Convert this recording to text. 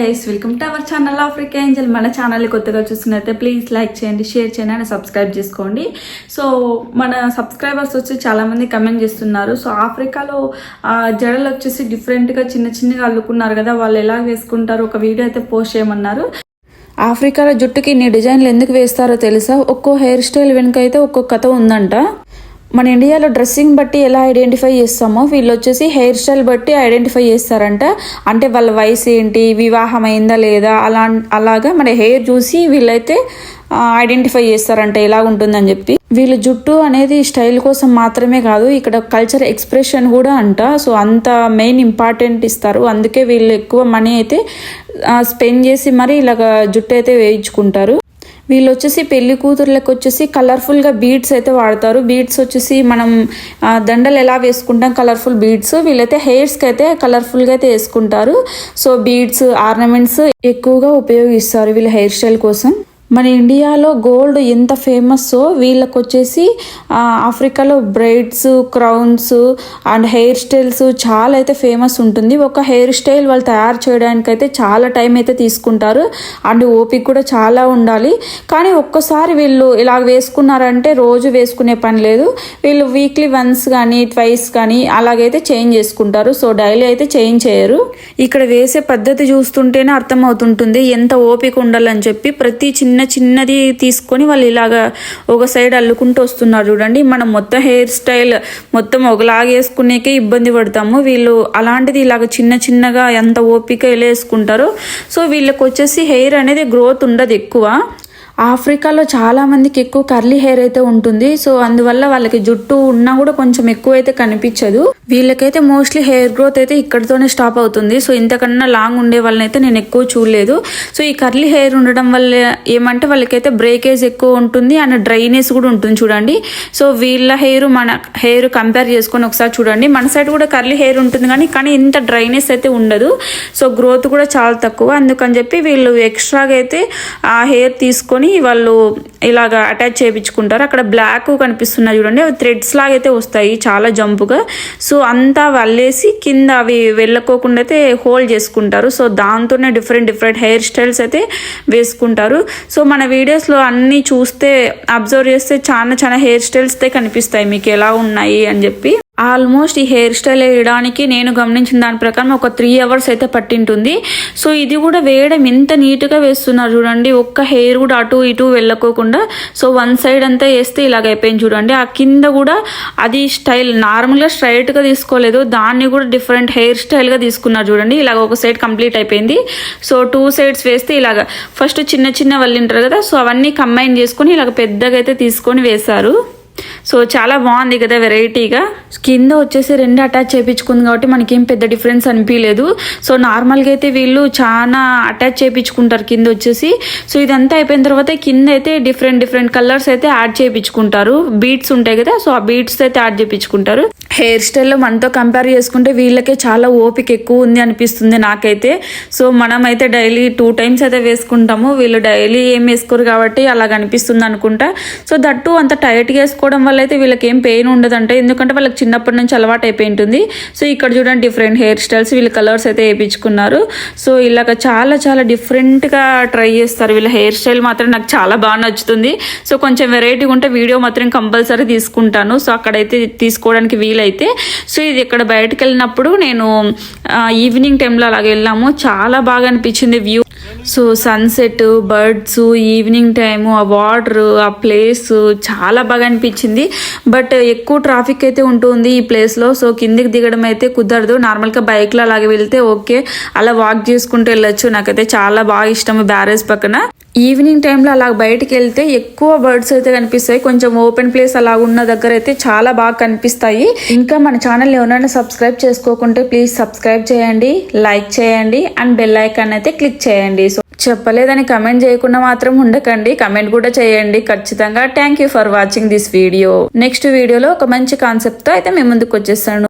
Guys welcome to our channel Africa Angel. మన ఛానల్ని కొత్తగా చూస్తున్నట్లయితే ప్లీజ్ లైక్ చేయండి, షేర్ చేయండి అండ్ సబ్స్క్రైబ్ చేసుకోండి. సో మన సబ్స్క్రైబర్స్ వచ్చి చాలామంది కమెంట్ చేస్తున్నారు. సో ఆఫ్రికాలో జడలు వచ్చేసి డిఫరెంట్గా చిన్న చిన్నగా అల్లుకున్నారు కదా, వాళ్ళు ఎలా వేసుకుంటారు ఒక వీడియో అయితే పోస్ట్ చేయమన్నారు. ఆఫ్రికాలో జుట్టుకి ఇన్ని డిజైన్లు ఎందుకు వేస్తారో తెలుసా? ఒక్కో హెయిర్ స్టైల్ వెనుక అయితే ఒక్కో కథ ఉందంట. మన ఇండియాలో డ్రెస్సింగ్ బట్టి ఎలా ఐడెంటిఫై చేస్తామో వీళ్ళు వచ్చేసి హెయిర్ స్టైల్ బట్టి ఐడెంటిఫై చేస్తారంట. అంటే వాళ్ళ వయసు ఏంటి, వివాహం అయిందా లేదా, అలాగా మన హెయిర్ చూసి వీళ్ళైతే ఐడెంటిఫై చేస్తారంట ఎలా ఉంటుందని చెప్పి. వీళ్ళ జుట్టు అనేది స్టైల్ కోసం మాత్రమే కాదు, ఇక్కడ కల్చర్ ఎక్స్ప్రెషన్ కూడా అంట. సో అంత మెయిన్ ఇంపార్టెంట్ ఇస్తారు. అందుకే వీళ్ళు ఎక్కువ మనీ అయితే స్పెండ్ చేసి మరి ఇలాగ జుట్టు అయితే వేయించుకుంటారు. వీళ్ళు వచ్చేసి పెళ్లి కూతుర్లకు వచ్చేసి కలర్ఫుల్గా బీడ్స్ అయితే వాడతారు. బీడ్స్ వచ్చేసి మనం దండలు ఎలా వేసుకుంటాం కలర్ఫుల్ బీడ్స్, వీళ్ళైతే హెయిర్స్కి అయితే కలర్ఫుల్గా అయితే వేసుకుంటారు. సో బీడ్స్, ఆర్నమెంట్స్ ఎక్కువగా ఉపయోగిస్తారు వీళ్ళ హెయిర్ స్టైల్ కోసం. మన ఇండియాలో గోల్డ్ ఎంత ఫేమస్సో వీళ్ళకి వచ్చేసి ఆఫ్రికాలో brides, crowns and hair styles చాలా అయితే ఫేమస్ ఉంటుంది. ఒక హెయిర్ స్టైల్ వాళ్ళు తయారు చేయడానికి అయితే చాలా టైం అయితే తీసుకుంటారు అండ్ ఓపిక కూడా చాలా ఉండాలి. కానీ ఒక్కసారి వీళ్ళు ఇలా వేసుకున్నారంటే రోజు వేసుకునే పని లేదు. వీళ్ళు వీక్లీ వన్స్ కానీ ట్వైస్ కానీ అలాగైతే చేంజ్ చేసుకుంటారు. సో డైలీ అయితే చేంజ్ చేయరు. ఇక్కడ వేసే పద్ధతి చూస్తుంటేనే అర్థమవుతుంటుంది ఎంత ఓపిక ఉండాలని చెప్పి. ప్రతి చిన్నది తీసుకొని వాళ్ళు ఇలాగా ఒక సైడ్ అల్లుకుంటూ వస్తున్నారు చూడండి. మనం మొత్తం హెయిర్ స్టైల్ మొత్తం ఒకలాగా వేసుకునేకే ఇబ్బంది పడతాము. వీళ్ళు అలాంటిది ఇలాగ చిన్నగా ఎంత ఓపిక ఎలా వేసుకుంటారో. సో వీళ్ళకి వచ్చేసి హెయిర్ అనేది గ్రోత్ ఉండదు ఎక్కువ. ఆఫ్రికాలో చాలా మందికి ఎక్కువ కర్లీ హెయిర్ అయితే ఉంటుంది. సో అందువల్ల వాళ్ళకి జుట్టు ఉన్నా కూడా కొంచెం ఎక్కువ అయితే కనిపించదు. వీళ్ళకైతే మోస్ట్లీ హెయిర్ గ్రోత్ అయితే ఇక్కడితోనే స్టాప్ అవుతుంది. సో ఇంతకన్నా లాంగ్ ఉండే వాళ్ళని అయితే నేను ఎక్కువ చూడలేదు. సో ఈ కర్లీ హెయిర్ ఉండడం వల్ల ఏమంటే వాళ్ళకైతే బ్రేకేజ్ ఎక్కువ ఉంటుంది అండ్ డ్రైనెస్ కూడా ఉంటుంది చూడండి. సో వీళ్ళ హెయిర్ మన హెయిర్ కంపేర్ చేసుకొని ఒకసారి చూడండి. మన సైడ్ కూడా కర్లీ హెయిర్ ఉంటుంది కానీ ఇంత డ్రైనెస్ అయితే ఉండదు. సో గ్రోత్ కూడా చాలా తక్కువ. అందుకని చెప్పి వీళ్ళు ఎక్స్ట్రాగా అయితే ఆ హెయిర్ తీసుకొని వాళ్ళు ఇలాగా అటాచ్ చేయించుకుంటారు. అక్కడ బ్లాక్ కనిపిస్తున్నాయి చూడండి, అవి థ్రెడ్స్ లాగా అయితే వస్తాయి చాలా జంపుగా. సో అంతా వల్లేసి కింద అవి వెళ్ళకోకుండా అయితే హోల్డ్ చేసుకుంటారు. సో దాంతోనే డిఫరెంట్ హెయిర్ స్టైల్స్ అయితే వేసుకుంటారు. సో మన వీడియోస్లో అన్నీ చూస్తే అబ్జర్వ్ చేస్తే చాలా హెయిర్ స్టైల్స్ అయితే కనిపిస్తాయి మీకు ఎలా ఉన్నాయి అని చెప్పి. ఆల్మోస్ట్ ఈ హెయిర్ స్టైల్ వేయడానికి నేను గమనించిన దాని ప్రకారం ఒక 3 hours అయితే పట్టింటుంది. సో ఇది కూడా వేయడం ఎంత నీట్గా వేస్తున్నారు చూడండి. ఒక్క హెయిర్ కూడా అటు ఇటు వెళ్ళకోకుండా. సో వన్ సైడ్ అంతా వేస్తే ఇలాగ అయిపోయింది చూడండి. ఆ కింద కూడా అది స్టైల్ నార్మల్గా స్ట్రైట్గా తీసుకోలేదు, దాన్ని కూడా డిఫరెంట్ హెయిర్ స్టైల్గా తీసుకున్నారు చూడండి. ఇలాగ ఒక సైడ్ కంప్లీట్ అయిపోయింది. సో 2 sides వేస్తే ఇలాగ ఫస్ట్ చిన్న వల్లింటారు కదా, సో అవన్నీ కంబైన్ చేసుకొని ఇలాగ పెద్దగా అయితే తీసుకొని వేశారు. సో చాలా బాగుంది కదా వెరైటీగా. కింద వచ్చేసి 2 అటాచ్ చేయించుకుంది కాబట్టి మనకేం పెద్ద డిఫరెన్స్ అనిపించలేదు. సో నార్మల్గా అయితే వీళ్ళు చాలా అటాచ్ చేయించుకుంటారు కింద వచ్చేసి. సో ఇదంతా అయిపోయిన తర్వాత కింద అయితే డిఫరెంట్ కలర్స్ అయితే యాడ్ చేయించుకుంటారు. బీడ్స్ ఉంటాయి కదా, సో ఆ బీడ్స్ అయితే యాడ్ చేయించుకుంటారు. హెయిర్ స్టైల్లో మనతో కంపేర్ చేసుకుంటే వీళ్ళకే చాలా ఓపిక ఎక్కువ ఉంది అనిపిస్తుంది నాకైతే. సో మనం అయితే డైలీ 2 times అయితే వేసుకుంటాము, వీళ్ళు డైలీ ఏం వేసుకోరు కాబట్టి అలాగ అనిపిస్తుంది అనుకుంటా. సో దట్టు అంత టైట్గా వేసుకోవడం వల్ల అయితే వీళ్ళకి ఏం పెయిన్ ఉండదంటే, ఎందుకంటే వాళ్ళకి చిన్నప్పటి నుంచి అలవాటు అయిపోయి ఉంటుంది. సో ఇక్కడ చూడండి డిఫరెంట్ హెయిర్ స్టైల్స్ వీళ్ళు కలర్స్ అయితే వేయించుకున్నారు. సో ఇలాగ చాలా డిఫరెంట్గా ట్రై చేస్తారు. వీళ్ళ హెయిర్ స్టైల్ మాత్రం నాకు చాలా బాగా నచ్చుతుంది. సో కొంచెం వెరైటీగా ఉంటే వీడియో మాత్రం కంపల్సరీ తీసుకుంటాను. సో అక్కడైతే తీసుకోవడానికి వీలైతే. సో ఇది ఇక్కడ బయటకు వెళ్ళినప్పుడు నేను ఈవినింగ్ టైంలో అలాగ వెళ్ళాము, చాలా బాగా అనిపించింది view. So sunset, birds, evening time, ఆ వాటర్, ఆ ప్లేస్ చాలా బాగా అనిపించింది. బట్ ఎక్కువ ట్రాఫిక్ అయితే ఉంటుంది ఈ ప్లేస్లో. సో కిందికి దిగడం అయితే కుదరదు. నార్మల్గా బైక్లో అలాగే వెళ్తే ఓకే, అలా వాక్ చేసుకుంటూ వెళ్ళొచ్చు. నాకైతే చాలా బాగా ఇష్టం బ్యారేజ్ పక్కన. ఈవినింగ్ టైంలో అలా బయటికి వెళ్తే ఎక్కువ బర్డ్స్ అయితే కనిపిస్తాయి. కొంచెం ఓపెన్ ప్లేస్ అలా ఉన్న దగ్గర అయితే చాలా బాగా కనిపిస్తాయి. ఇంకా మన ఛానల్ ఎవరైనా సబ్స్క్రైబ్ చేసుకోకుంటే ప్లీజ్ సబ్స్క్రైబ్ చేయండి, లైక్ చేయండి అండ్ బెల్ ఐకాన్ అయితే క్లిక్ చేయండి. సో చెప్పలేదని కమెంట్ చేయకుండా మాత్రం ఉండకండి, కమెంట్ కూడా చేయండి ఖచ్చితంగా. Thank you for watching this video. Next వీడియోలో ఒక మంచి కాన్సెప్ట్తో అయితే మేము ముందుకు వచ్చేస్తాను.